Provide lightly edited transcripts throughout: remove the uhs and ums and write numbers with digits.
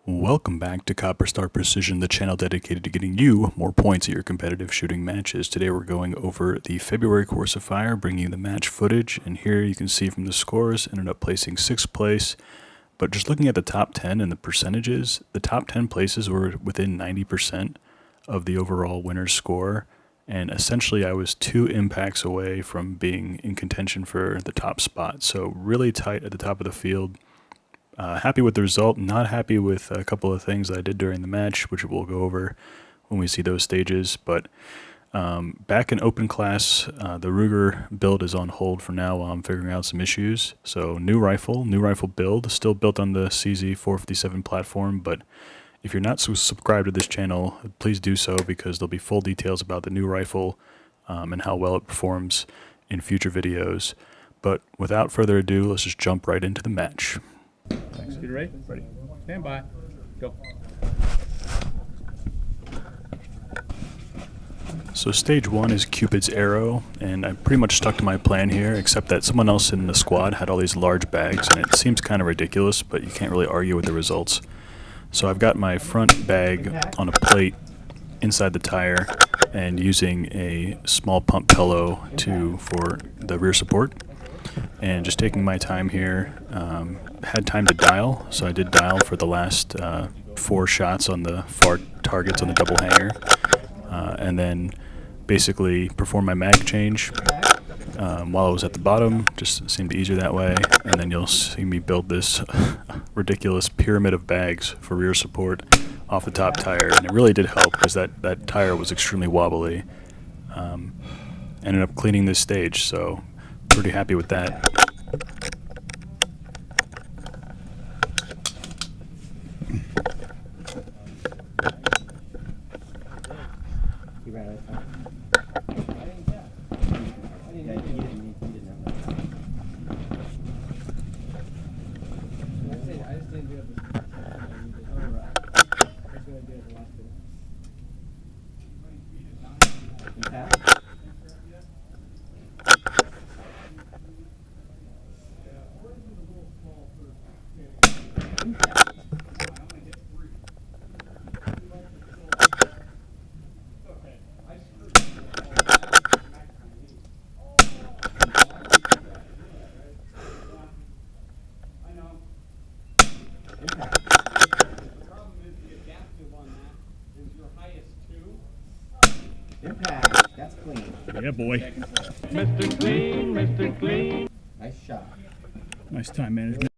Welcome back to Copper Star Precision, the channel dedicated to getting you more points at your competitive shooting matches. Today we're going over the February Course of Fire, bringing you the match footage, and here you can see from the scores, ended up placing 6th place. But just looking at the top 10 and the percentages, the top 10 places were within 90% of the overall winner's score, and essentially I was 2 impacts away from being in contention for the top spot. So really tight at the top of the field. Happy with the result, not happy with a couple of things that I did during the match, which we'll go over when we see those stages. But back in open class, the Ruger build is on hold for now while I'm figuring out some issues. So new rifle build, still built on the CZ457 platform, but if you're not subscribed to this channel, please do so, because there'll be full details about the new rifle and how well it performs in future videos. But without further ado, let's just jump right into the match. Thanks. Get ready? Ready. Stand by. Go. So stage 1 is Cupid's arrow, and I pretty much stuck to my plan here, except that someone else in the squad had all these large bags, and it seems kind of ridiculous, but you can't really argue with the results. So I've got my front bag on a plate inside the tire and using a small pump pillow for the rear support, and just taking my time here. Had time to dial, so I did dial for the last 4 shots on the far targets on the double hanger, and then basically perform my mag change while I was at the bottom. Just seemed easier that way, and then you'll see me build this ridiculous pyramid of bags for rear support off the top tire, and it really did help because that tire was extremely wobbly. Ended up cleaning this stage, so pretty happy with that. Impact. That's clean. Yeah, boy. Mr. Clean, Mr. Clean. Nice shot. Nice time management.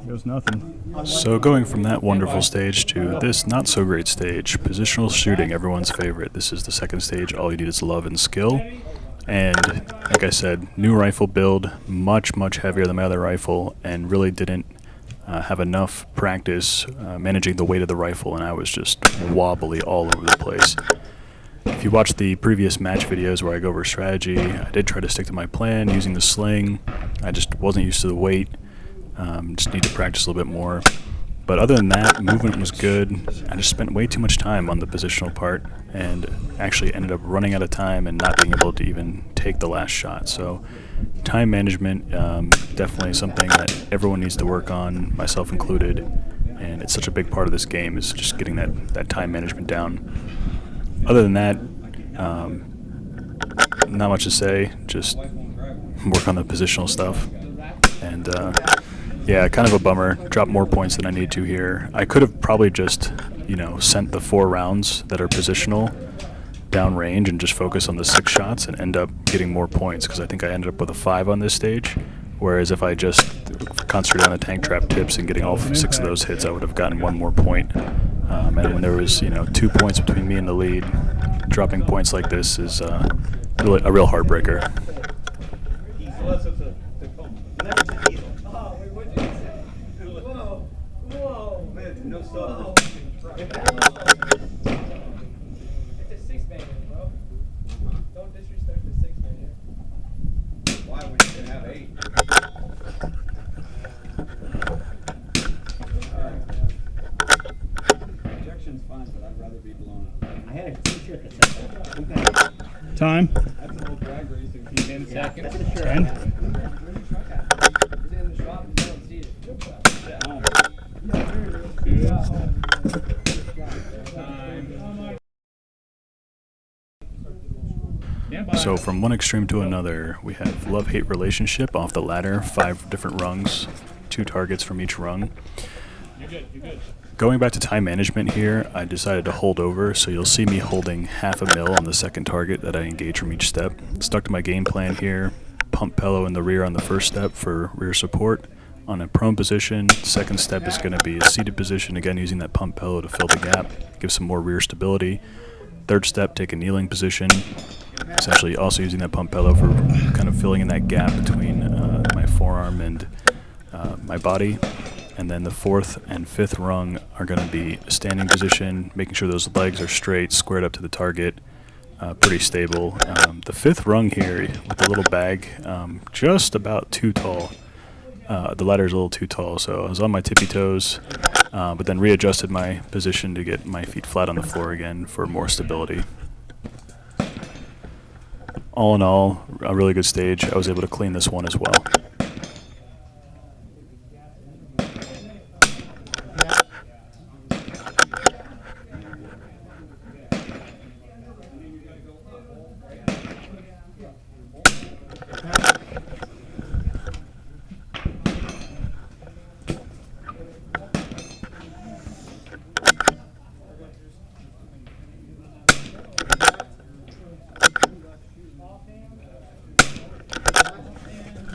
Goes nothing. So going from that wonderful stage to this not so great stage, positional shooting, everyone's favorite. This is the second stage. All you need is love and skill. And like I said, new rifle build, much heavier than my other rifle, and really didn't have enough practice managing the weight of the rifle, and I was just wobbly all over the place. If you watch the previous match videos where I go over strategy, I did try to stick to my plan using the sling. I just wasn't used to the weight. Just need to practice a little bit more. But other than that, movement was good. I just spent way too much time on the positional part and actually ended up running out of time and not being able to even take the last shot. So time management, definitely something that everyone needs to work on, myself included. And it's such a big part of this game, is just getting that time management down. Other than that, not much to say, just work on the positional stuff. And yeah, kind of a bummer. Dropped more points than I need to here. I could have probably just, sent the 4 rounds that are positional down range and just focus on the 6 shots and end up getting more points, because I think I ended up with a 5 on this stage. Whereas if I just concentrated on the tank trap tips and getting all 6 of those hits, I would have gotten 1 more point. And when there was, 2 points between me and the lead, dropping points like this is really a real heartbreaker. It's a 6-man, bro. Don't disrespect the 6-man here. Why would you have 8? Projection's fine, but I'd rather be blown up. I had a t-shirt that said that. Time. That's an old drag racing. 10 seconds. That's a shirt. 10. It's in the shop and you don't see it. At home. So from one extreme to another, we have love-hate relationship off the ladder, 5 different rungs, 2 targets from each rung. Going back to time management here, I decided to hold over, so you'll see me holding half a mil on the second target that I engage from each step. Stuck to my game plan here, pump pillow in the rear on the first step for rear support. On a prone position, second step is going to be a seated position, again using that pump pillow to fill the gap, give some more rear stability. Third step, take a kneeling position, essentially also using that pump pillow for kind of filling in that gap between my forearm and my body. And then the fourth and fifth rung are going to be standing position, making sure those legs are straight, squared up to the target, pretty stable. The fifth rung here with the little bag, just about too tall. The ladder is a little too tall, so I was on my tippy toes, but then readjusted my position to get my feet flat on the floor again for more stability. All in all, a really good stage. I was able to clean this one as well.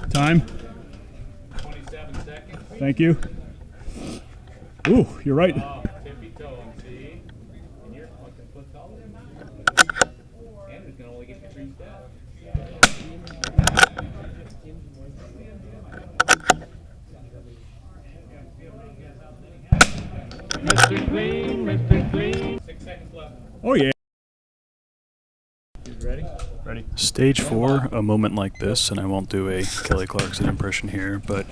Time. 27 seconds. Thank you. Ooh, you're right. Tippy toe, see? And you're fucking foot taller than mine. Andrew's gonna only get you 3 steps. Mr. Clean, Mr. Clean. 6 seconds left. Oh yeah. Ready? Ready. Stage 4, a moment like this, and I won't do a Kelly Clarkson impression here, but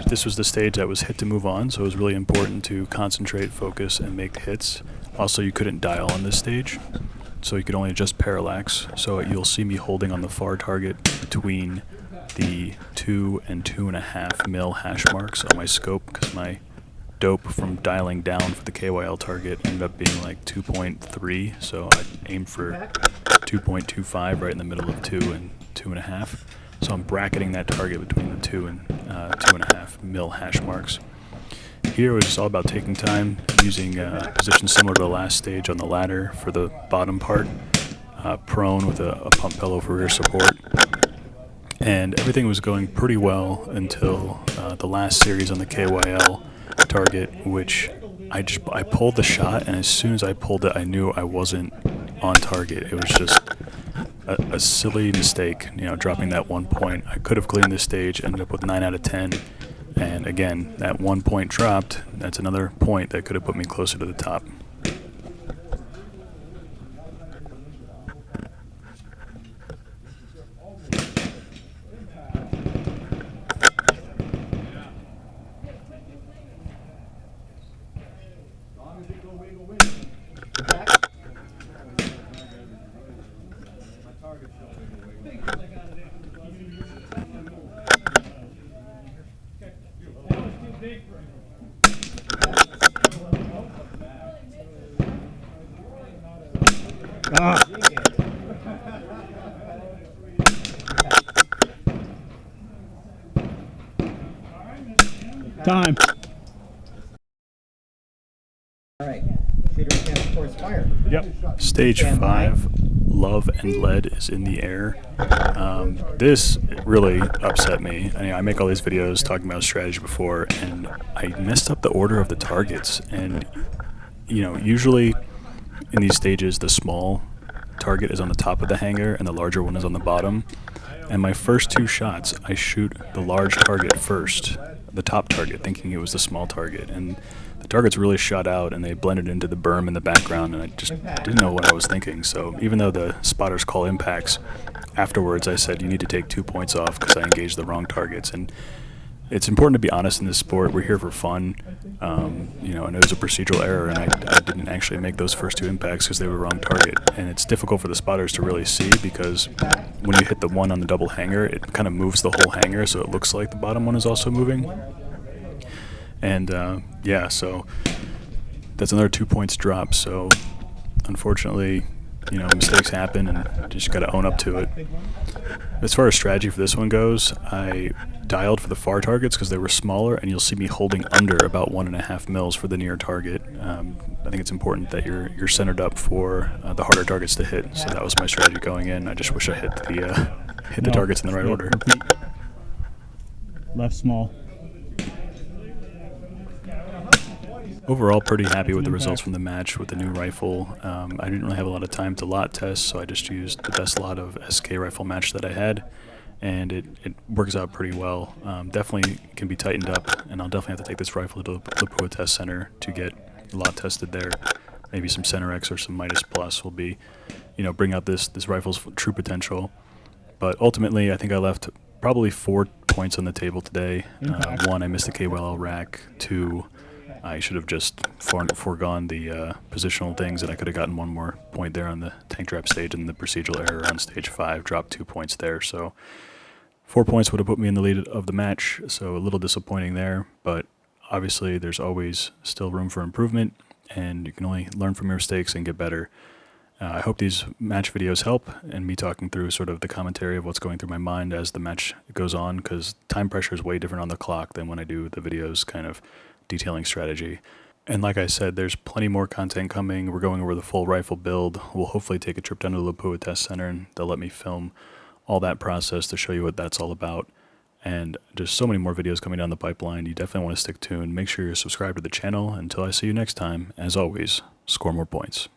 this was the stage that was hit to move on, so it was really important to concentrate, focus, and make hits. Also, you couldn't dial on this stage, so you could only adjust parallax. So you'll see me holding on the far target between the 2 and 2.5 mil hash marks on my scope, because my dope from dialing down for the KYL target ended up being like 2.3, so I aimed for 2.25 right in the middle of 2 and 2.5. So I'm bracketing that target between the 2 and 2.5 mil hash marks. Here it was just all about taking time, using a position similar to the last stage on the ladder for the bottom part, prone with a pump pillow for rear support. And everything was going pretty well until the last series on the KYL target, which I pulled the shot, and as soon as I pulled it, I knew I wasn't on target. It was just a silly mistake, dropping that 1 point. I could have cleaned this stage, ended up with 9 out of 10, and again, that 1 point dropped. That's another point that could have put me closer to the top. Ah. Time. All right. Shooter against Course of Fire. Yep. Stage 5, love and lead is in the air. This really upset me. I make all these videos talking about strategy before, and I messed up the order of the targets. And usually in these stages, the small target is on the top of the hanger and the larger one is on the bottom. And my first 2 shots, I shoot the large target first, the top target, thinking it was the small target. And the targets really shot out, and they blended into the berm in the background, and I just didn't know what I was thinking. So even though the spotters call impacts, afterwards I said, you need to take 2 points off because I engaged the wrong targets. And it's important to be honest in this sport. We're here for fun. And it was a procedural error, and I didn't actually make those first 2 impacts because they were wrong target. And it's difficult for the spotters to really see, because when you hit the one on the double hanger, it kind of moves the whole hanger, so it looks like the bottom one is also moving. And so that's another 2 points drop. So unfortunately, you know, mistakes happen and you just got to own up to it. As far as strategy for this one goes, I dialed for the far targets because they were smaller, and you'll see me holding under about 1.5 mils for the near target. I think it's important that you're centered up for the harder targets to hit. So that was my strategy going in. I just wish I hit the targets in the right order. Repeat. Left small. Overall, pretty happy with the results from the match with the new rifle. I didn't really have a lot of time to lot test, so I just used the best lot of SK rifle match that I had, and it works out pretty well. Definitely can be tightened up, and I'll definitely have to take this rifle to the Lapua Test Center to get lot tested there. Maybe some Center X or some Midas Plus will be, you know, bring out this rifle's true potential. But ultimately, I think I left probably 4 points on the table today. 1, I missed the KWL rack. 2, I should have just foregone the positional things, and I could have gotten 1 more point there on the tank trap stage, and the procedural error on stage 5 dropped 2 points there. So 4 points would have put me in the lead of the match, so a little disappointing there. But obviously, there's always still room for improvement, and you can only learn from your mistakes and get better. I hope these match videos help, and me talking through sort of the commentary of what's going through my mind as the match goes on, because time pressure is way different on the clock than when I do the videos kind of detailing strategy. And like I said, there's plenty more content coming. We're going over the full rifle build. We'll hopefully take a trip down to the Lapua Test Center, and they'll let me film all that process to show you what that's all about. And there's so many more videos coming down the pipeline. You definitely want to stick tuned. Make sure you're subscribed to the channel. Until I see you next time, as always, score more points.